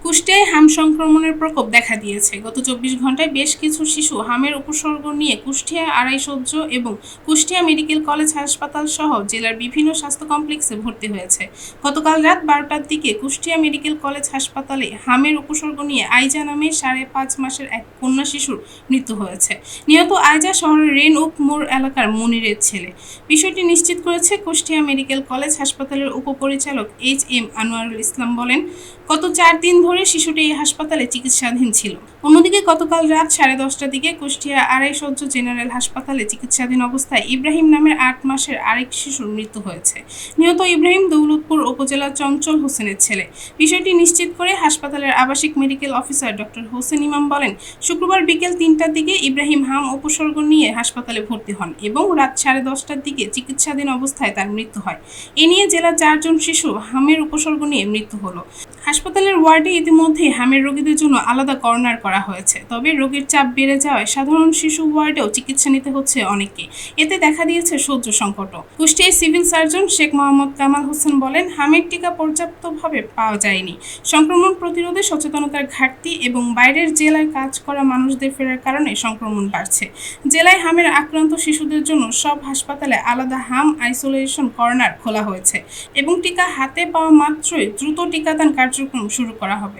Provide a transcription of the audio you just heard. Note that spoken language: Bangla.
কুষ্টিয়ায় হাম সংক্রমণের প্রকোপ দেখা দিয়েছে। গত ২৪ ঘণ্টায় বেশ কিছু শিশু হামের উপসর্গ নিয়ে কুষ্টিয়া আড়াই সহ্য এবং কুষ্টিয়া মেডিকেল কলেজ হাসপাতাল সহ জেলার বিভিন্ন স্বাস্থ্য কমপ্লেক্সে ভর্তি হয়েছে। গতকাল রাত ১২টার দিকে কুষ্টিয়া মেডিকেল কলেজ হাসপাতালে হামের উপসর্গ নিয়ে আইজা নামে ৫.৫ মাসের এক কন্যা শিশুর মৃত্যু হয়েছে। নিহত আইজা শহরের রেনউক মোড় এলাকার মনিরের ছেলে। বিষয়টি নিশ্চিত করেছে কুষ্টিয়া মেডিকেল কলেজ হাসপাতালের উপপরিচালক এইচ.এম. আনোয়ারুল ইসলাম বলেন, গত ৪ দিন ধরে শিশুটি এই হাসপাতালে চিকিৎসাধীন ছিল। অন্যদিকে গতকাল রাত 10:30টার দিকে কুষ্টিয়া আড়াই সহ্য জেনারেল হাসপাতালে চিকিৎসাধীন অবস্থায় ইব্রাহিম নামের ৮ মাসের আরেক শিশুর মৃত্যু হয়েছে। নিহত ইব্রাহিম দৌলতপুর উপজেলার চঞ্চল হোসেনের ছেলে। বিষয়টি নিশ্চিত করে হাসপাতালের আবাসিক মেডিকেল অফিসার ডক্টর হোসেন ইমাম বলেন, শুক্রবার বিকেল ৩টার দিকে ইব্রাহিম হাম উপসর্গ নিয়ে হাসপাতালে ভর্তি হন এবং রাত 10:30টার দিকে চিকিৎসাধীন অবস্থায় তার মৃত্যু হয়। এ নিয়ে জেলার ৪ জন শিশু হামের উপসর্গ নিয়ে মৃত্যু হলো। হাসপাতালের ওয়ার্ডে ইতিমধ্যে হামের রোগীদের জন্য আলাদা কর্নার করা হয়েছে। তবে রোগীর চাপ বেড়ে যাওয়ায় সাধারণ শিশু ওয়ার্ডেও চিকিৎসা নিতে হচ্ছে অনেককে। এতে দেখা দিয়েছে সহ্য সংকটও। কুষ্টিয়ায় সিভিল সার্জন শেখ মোহাম্মদ কামাল হোসেন বলেন, হামের টিকা পর্যাপ্তভাবে পাওয়া যায়নি। সংক্রমণ প্রতিরোধে সচেতনতার ঘাটতি এবং বাইরের জেলায় কাজ করা মানুষদের ফেরার কারণে সংক্রমণ বাড়ছে। জেলায় হামের আক্রান্ত শিশুদের জন্য সব হাসপাতালে আলাদা হাম আইসোলেশন কর্নার খোলা হয়েছে এবং টিকা হাতে পাওয়া মাত্রই দ্রুত টিকাদান কার্যক্রম শুরু করা হবে।